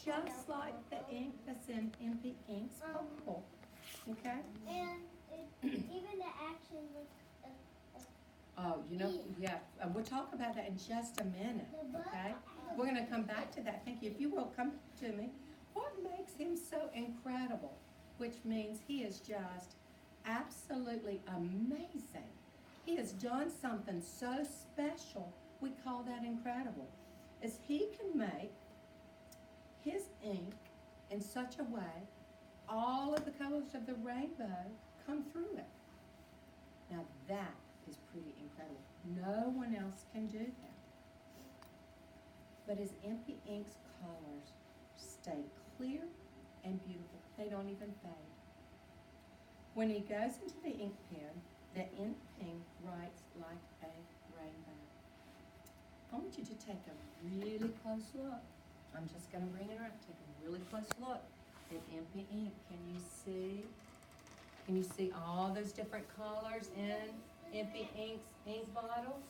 just like the ink that's in MP Ink's purple. Okay? And even the action was. Oh, yeah. We'll talk about that in just a minute. Okay? We're going to come back to that. Thank you. If you will, come to me. What makes him so incredible? Which means he is just absolutely amazing. He has done something so special, we call that incredible. Is he can make his ink in such a way, all of the colors of the rainbow come through it. Now that is pretty incredible. No one else can do that. But his MP Ink's colors stay clear and beautiful. They don't even fade. When he goes into the ink pen, the ink pen writes like a rainbow. I want you to take a really close look. I'm just going to bring it around. Take a really close look at MP Ink. Can you see? Can you see all those different colors in MP Ink's ink bottle?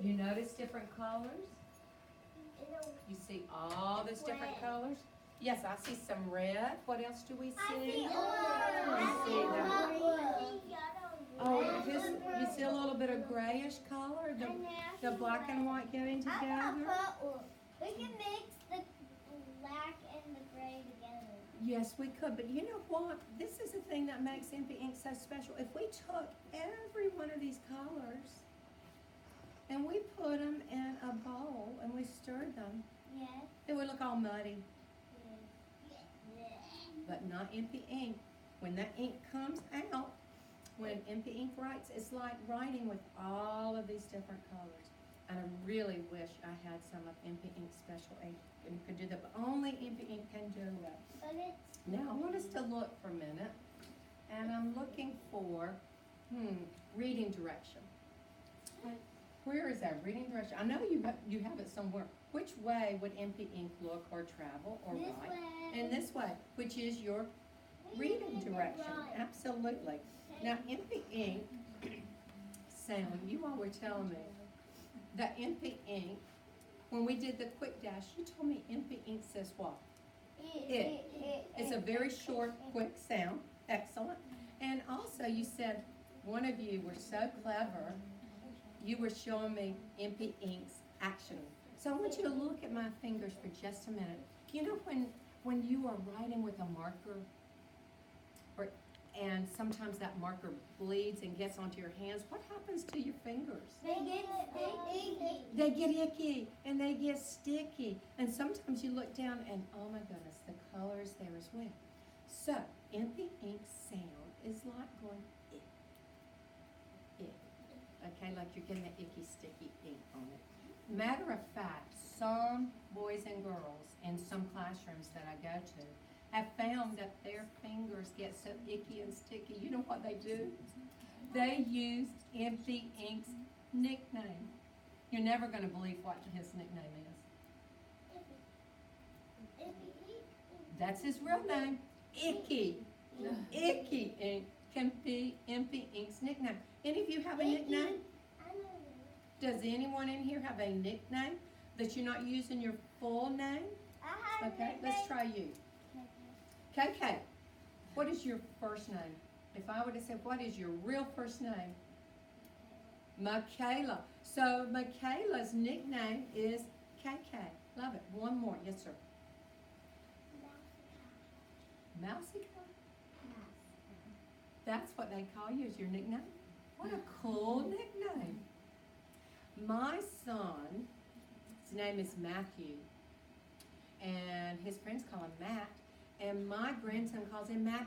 You notice different colors? You see all those different colors? Yes, I see some red. What else do we see? I see you see a little bit of grayish color, the black and white getting together. We can mix the black and the gray together. Yes, we could, but you know what? This is the thing that makes MP Ink so special. If we took every one of these colors and we put them in a bowl and we stirred them, it would look all muddy. But not MP Ink. When that ink comes out, when MP Ink writes, it's like writing with all of these different colors. And I really wish I had some of MP Ink's special ink and could do that, but only MP Ink can do it. Now I want us to look for a minute, and I'm looking for reading direction. Where is that reading direction? I know you have it somewhere. Which way would MP Ink look or travel or write? And this way, which is your reading direction. Absolutely. Now MP Ink sound, you all were telling me that MP Ink, when we did the quick dash, you told me MP Ink says what? It's a very short, quick sound. Excellent. And also you said, one of you were so clever, you were showing me MP Ink's action. So I want you to look at my fingers for just a minute. You know when you are writing with a marker, and sometimes that marker bleeds and gets onto your hands, what happens to your fingers? They get icky and they get sticky. And sometimes you look down and, oh my goodness, the color is there as well. So, MP Ink's sound is like going ick, ick. Okay, like you're getting the icky, sticky ink on it. Matter of fact, some boys and girls in some classrooms that I go to have found that their fingers get so icky and sticky. You know what they do? They use MP Ink's nickname. You're never going to believe what his nickname is. That's his real name. Icky. Icky Ink can be MP Ink's nickname. Any of you have a nickname? Does anyone in here have a nickname that you're not using your full name? Okay, let's try you. KK, what is your first name? If I would have said, what is your real first name? Michaela. So Michaela's nickname is KK. Love it. One more. Yes, sir. Mousy. That's what they call you as your nickname? What a cool nickname. My son, his name is Matthew, and his friends call him Matt, and my grandson calls him Matt.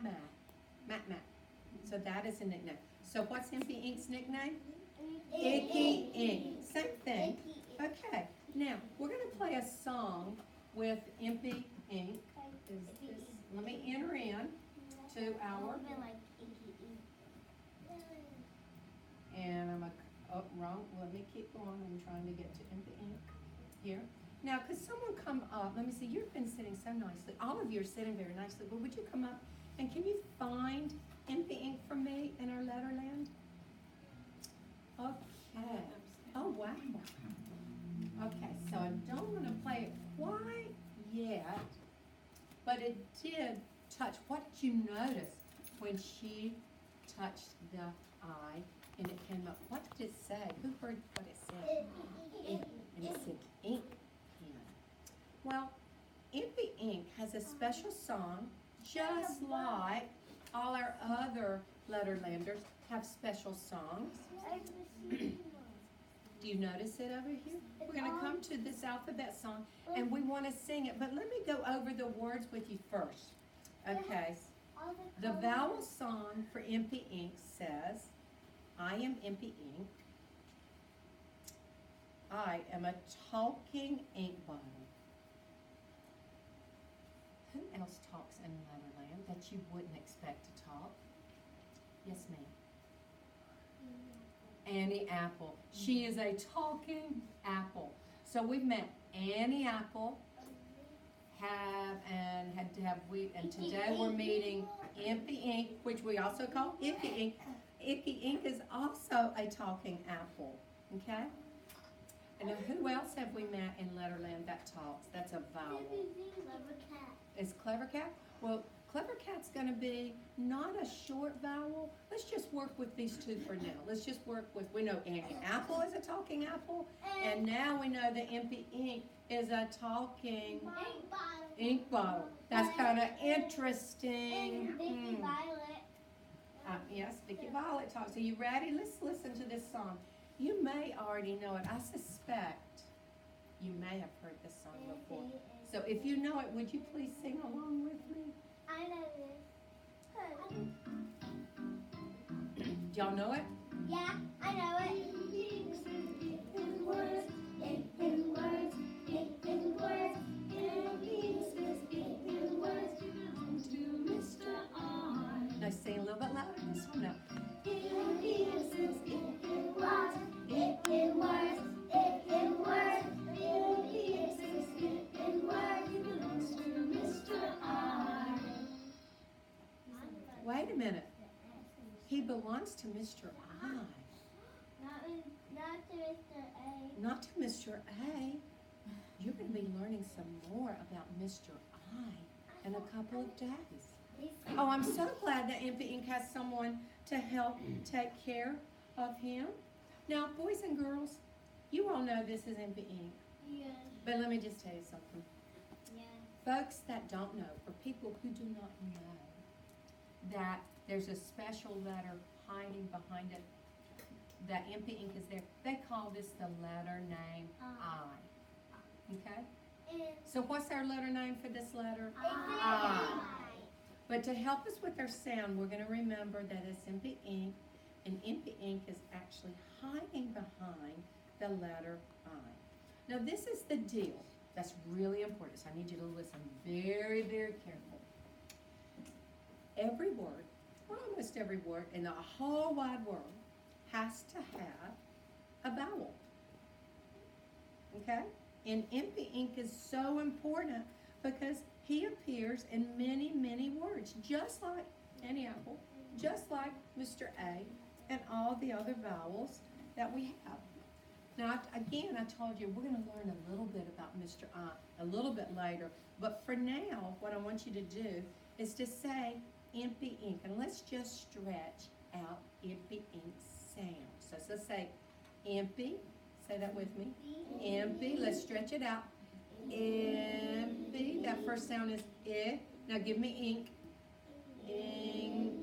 So that is a nickname. So what's MP Ink's nickname? Icky Ink. Same thing. Okay, now we're going to play a song with MP Ink. Let me enter in to our, and I'm wrong. Let me keep going. I'm trying to get to MP Ink here. Now, could someone come up? Let me see. You've been sitting so nicely. All of you are sitting very nicely. But would you come up and can you find MP Ink for me in our letterland? Okay. Oh, wow. Okay, so I don't want to play it quite yet. yet, but it did touch. What did you notice when she touched the eye and it came up? What did it say? Who heard what it said? Ink. And it said ink pen. Well, Impy Ink has a special song, just like all our other Letterlanders have special songs. Do you notice it over here? We're going to come to this alphabet song, and we want to sing it. But let me go over the words with you first. Okay. The vowel song for Impy Ink says, I am Impy Ink. I am a talking ink bottle. Who else talks in Letterland that you wouldn't expect to talk? Yes, ma'am. Annie Apple. She is a talking apple. So we've met Annie Apple, and today we're meeting Impy Ink, which we also call Impy Ink. Impy Ink is also a talking apple. Okay? And now who else have we met in Letterland that talks? That's a vowel. Clever cat. Is Clever Cat? Well, Clever Cat's going to be not a short vowel. Let's just work with these two for now. Let's just work with, we know Annie Apple is a talking apple, and now we know that Impy Ink is a talking ink bottle. That's kind of interesting. And Vicky Violet. Yes, Vicky Violet talks. Are you ready? Let's listen to this song. You may already know it. I suspect you may have heard this song before. So if you know it, would you please sing along with me? I know this. Do y'all know it? Yeah, I know it. In words, in words, in words, in words, belong to Mr. R. Now sing a little bit louder this one now. In words, in words, in words, in words, belongs to Mr. R. Wait a minute. He belongs to Mr. I. Not to Mr. A. Not to Mr. A. You're going to be learning some more about Mr. I in a couple of days. Oh, I'm so glad that Impy Ink has someone to help take care of him. Now, boys and girls, you all know this is Impy Ink. Yes. But let me just tell you something. Yes. Folks that don't know, for people who do not know, that there's a special letter hiding behind it, that Impy Ink is there. They call this the letter name I. Okay? So what's our letter name for this letter? I. But to help us with our sound, we're going to remember that it's Impy Ink, and Impy Ink is actually hiding behind the letter I. Now this is the deal that's really important, so I need you to listen very, very carefully. Every word, or almost every word in the whole wide world has to have a vowel. Okay? And Impy Ink is so important because he appears in many, many words, just like Annie Apple, just like Mr. A, and all the other vowels that we have. Now, again, I told you we're going to learn a little bit about Mr. I a little bit later, but for now, what I want you to do is to say Impy Ink, and let's just stretch out Impy Ink's sound. So let's say Impy, say that with me. Impy, let's stretch it out. Impy, that first sound is I. Now give me ink. Ink.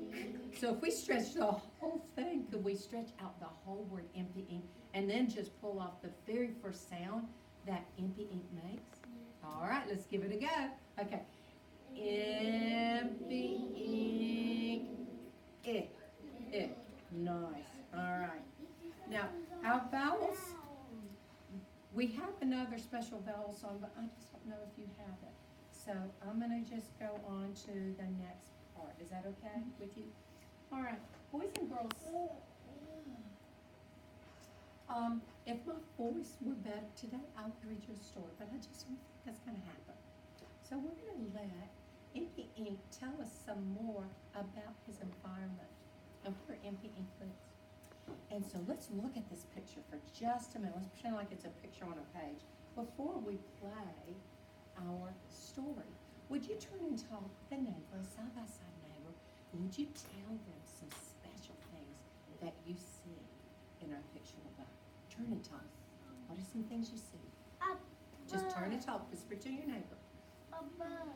So if we stretch the whole thing, could we stretch out the whole word Impy Ink and then just pull off the very first sound that Impy Ink makes? All right, let's give it a go. Okay. Impy Ink. I. Nice. All right. Now, our vowels, we have another special vowel song, but I just don't know if you have it. So I'm going to just go on to the next part. Is that okay with you? All right. Boys and girls, if my voice were better today, I would read you a story, but I just don't think that's going to happen. So we're going to let Impy Ink tell us some more about his environment and where Impy Ink lives. And so let's look at this picture for just a minute. Let's pretend like it's a picture on a page before we play our story. Would you turn and talk the neighbor, side by side neighbor? Would you tell them some special things that you see in our picture above? Turn and talk. What are some things you see? Just turn and talk. Whisper to your neighbor. A bird.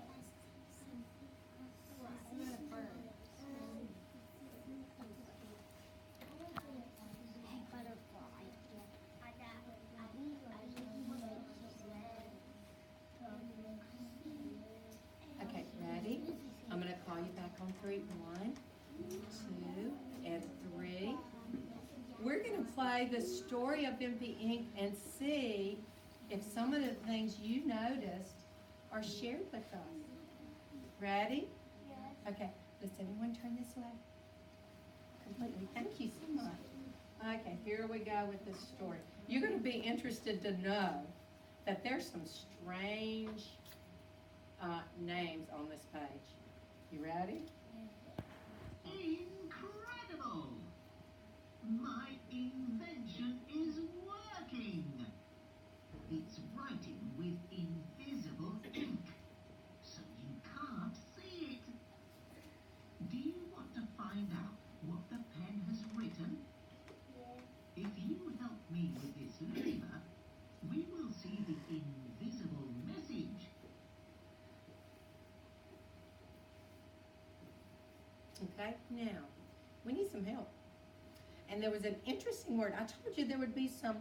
Okay, ready? I'm going to call you back on three. 1, 2, and 3. We're going to play the story of MP Inc. and see if some of the things you noticed are shared with us. Ready? Yes. Okay, does anyone turn this way? Completely. Thank you so much. Okay, here we go with the story. You're going to be interested to know that there's some strange names on this page. You ready? Incredible! My invention is working! It's writing with invisible ink, so you can't see it. Do you want to find out what the pen has written? Yes. If you help me with this lever, we will see the invisible message. Okay, now, we need some help. And there was an interesting word. I told you there would be some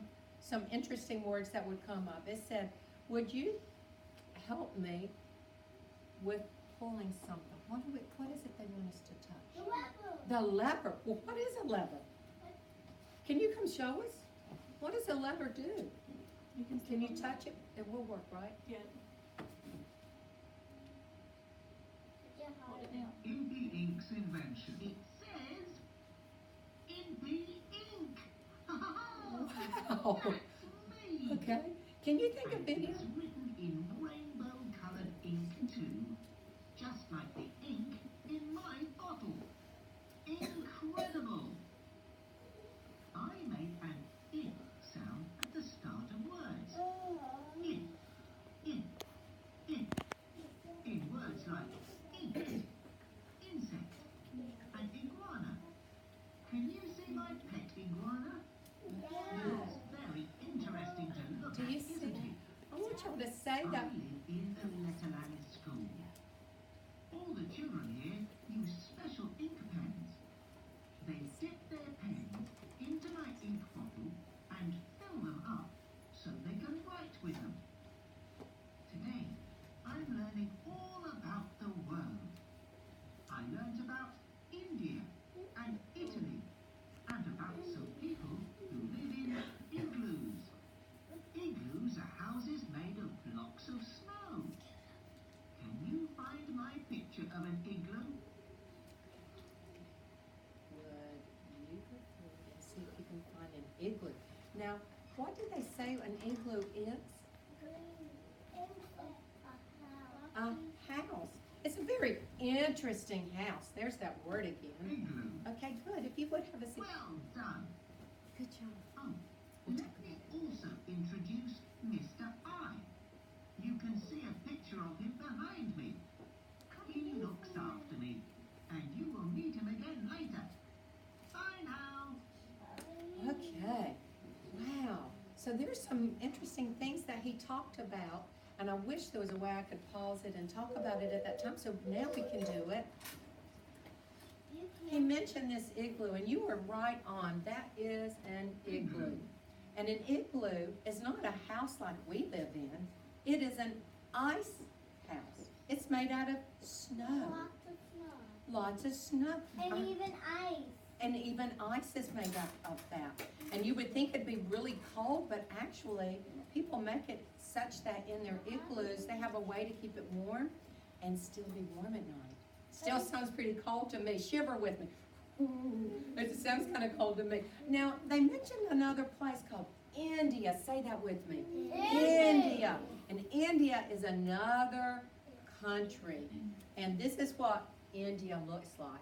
interesting words that would come up. It said, would you help me with pulling something? What is it they want us to touch? The lever. The lever. Well, what is a lever? Can you come show us? What does a lever do? Can you touch it? It will work, right? Yeah. Hold it down. Impy Ink's invention. It says Impy Ink. Wow. That's me. Okay. Can you think of And video? it's written in rainbow-colored ink too, just like the ink in my bottle. Incredible! I made an ink sound at the start of words. In, in, in. In words like ink, insect, and iguana. Can you see my pet iguana? Looks very interesting to look Do at, you isn't see it? that? I want y'all to say I that. live in the Letterland school. All the children here use special ink pens. They dip their pens into my ink bottle and fill them up so they can write with them. Today, I'm learning all about the world. I learned about India and Italy and about some people who live in igloos. Igloos are houses made of blocks of snow. Can you find my picture of an igloo? Would you go forward and see if you can find an igloo? Now, what do they say an igloo is? A house. It's a very interesting house. There's that word again. Igloo. Okay, good. If you would have a seat. Well done. Good job. Oh, let me also introduce Mr. I. You can see a picture of him behind me. He looks after me, and you will meet him again later. Bye now. Okay. Wow. So there's some interesting things that he talked about, and I wish there was a way I could pause it and talk about it at that time, so now we can do it. He mentioned this igloo, and you were right on. That is an igloo. And an igloo is not a house like we live in. It is an ice house. It's made out of snow. Lots of snow. And even ice. And even ice is made up of that. And you would think it'd be really cold, but actually, people make it such that in their igloos, they have a way to keep it warm and still be warm at night. Still sounds pretty cold to me. Shiver with me. It sounds kind of cold to me. Now, they mentioned another place called India. Say that with me. India. And India is another country. And this is what India looks like.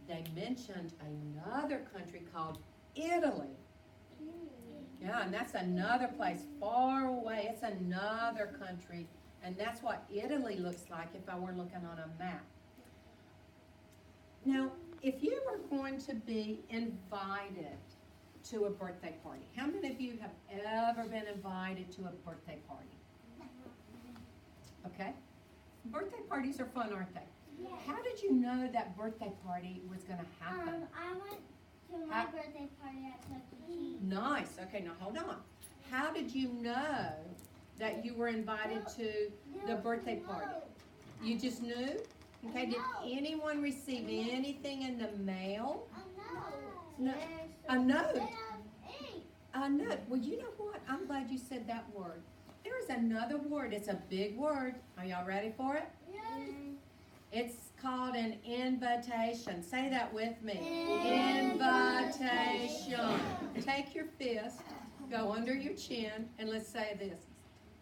They mentioned another country called Italy. Yeah, and that's another place far away. It's another country And that's what Italy looks like if I were looking on a map. Now, if you were going to be invited to a birthday party, how many of you have ever been invited to a birthday party? Okay? Birthday parties are fun, aren't they? Yeah. How did you know that birthday party was going to happen? I went to my birthday party at Chuck E. Cheese. Nice. Okay, now hold on. How did you know that you were invited to the birthday party? You just knew? Okay, did anyone receive anything in the mail? No. A note? A note. Well, you know what? I'm glad you said that word. There is another word. It's a big word. Are y'all ready for it? It's called an invitation. Say that with me. Invitation. Take your fist, go under your chin, and let's say this.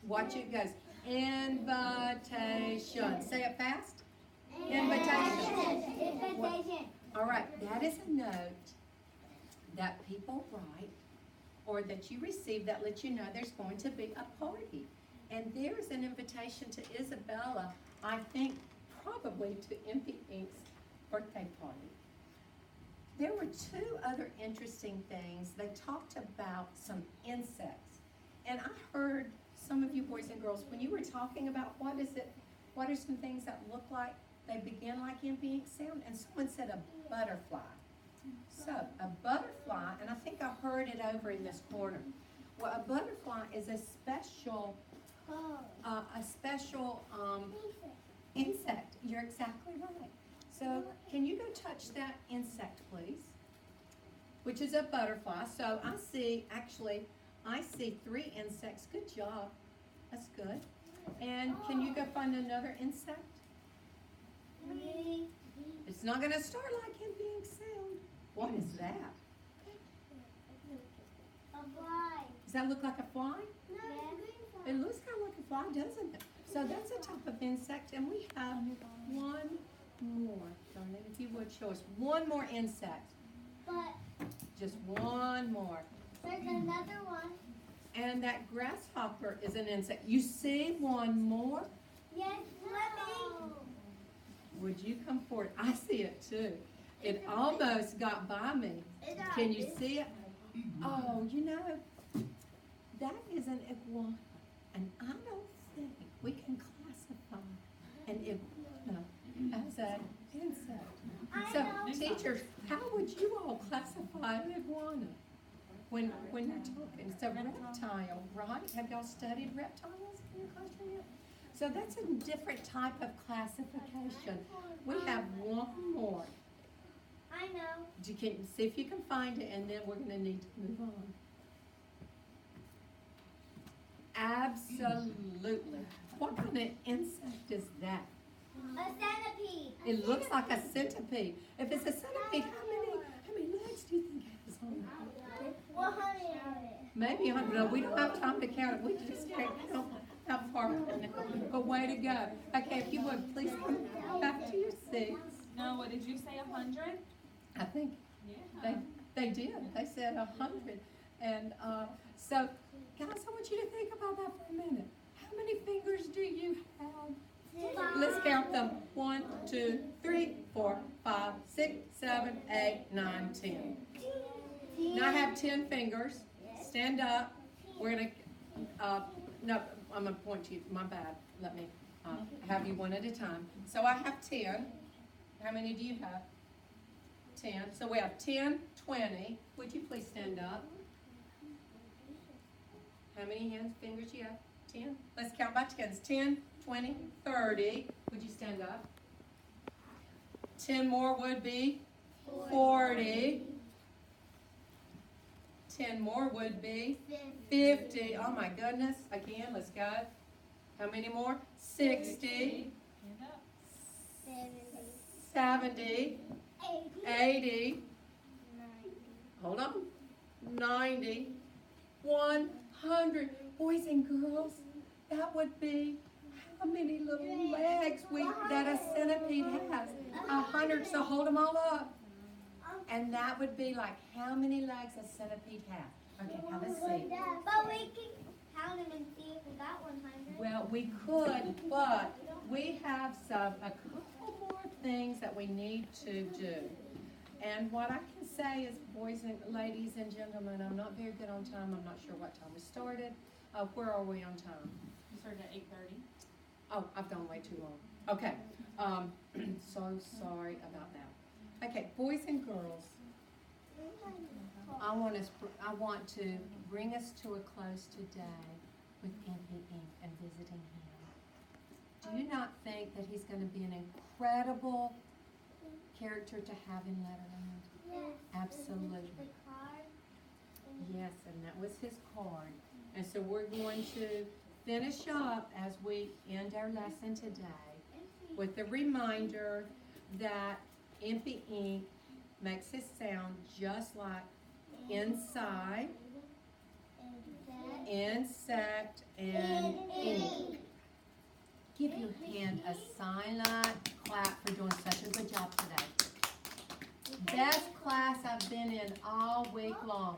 Watch it goes. Invitation. Say it fast. Invitation. Invitation. All right, that is a note that people write or that you receive that lets you know there's going to be a party. And there's an invitation to Isabella, I think probably to Impy Ink's birthday party. There were two other interesting things. They talked about some insects. And I heard some of you boys and girls, when you were talking about what are some things that look like they begin like Impy Ink sound, and someone said a butterfly. So, a butterfly, and I think I heard it over in this corner. Well, a butterfly is a special insect. You're exactly right. So, can you go touch that insect, please? Which is a butterfly. So, I see 3 insects. Good job. That's good. And can you go find another insect? It's not going to start like Impy Ink sound. What is that? A fly. Does that look like a fly? No, It looks kind of like a fly, doesn't it? So that's a type of insect, and we have one more. Darn it, if you would show us one more insect. but Just one more. there's another one. And that grasshopper is an insect. You see one more? Yes, let me. Would you come forward? I see it too. It almost got by me. Can you see it? Oh, you know, that is an iguana. And I don't think we can classify an iguana as an insect. So, teachers, how would you all classify an iguana when you're talking? It's a reptile, right? Have y'all studied reptiles in your classroom yet? So that's a different type of classification. We have one more. I know. You can see if you can find it, and then we're going to need to move on. Absolutely. What kind of insect is that? A centipede. It looks like a centipede. If it's a centipede, how many legs do you think it has on it? 100. Maybe 100. No, we don't have time to count it. We just can't count how far. But way to go. Okay, if you would, please come back to your seats. No, what did you say, 100? I think Yeah. they did. They said 100. And so, guys, I want you to think about that for a minute. How many fingers do you have? Let's count them. 1, 2, 3, 4, 5, 6, 7, 8, 9, 10. Now I have 10 fingers. Stand up. We're going to, no, I'm going to point to you. My bad. Let me have you one at a time. So I have 10. How many do you have? 10. So we have 10, 20. Would you please stand up? How many fingers do you have? 10? Let's count by tens. 10, 20, 30. Would you stand up? 10 more would be 40. 10 more would be 50. Oh my goodness. Again, let's go. How many more? 60. Stand up. 70. 80. Hold on. 90. 100. Boys and girls, that would be how many little legs that a centipede has? 100. So hold them all up. And that would be like how many legs a centipede has. Okay, have a seat. But we can count them and see if we got 100. Well, we could, but we have a couple more things that we need to do. And what I can say is, boys and ladies and gentlemen, I'm not very good on time. I'm not sure what time we started. Where are we on time? You started at 8:30. Oh, I've gone way too long. Okay. So sorry about that. Okay, boys and girls, I want to bring us to a close today with MP Inc. and visiting him. Do you not think that he's going to be an incredible character to have in Letterland? Yes. Absolutely. The card. Yes, and that was his card. And so we're going to finish up as we end our lesson today with the reminder that MP Inc. makes it sound just like inside, insect, and ink. Give your hand a silent clap for doing such a good job today. Best class I've been in all week long.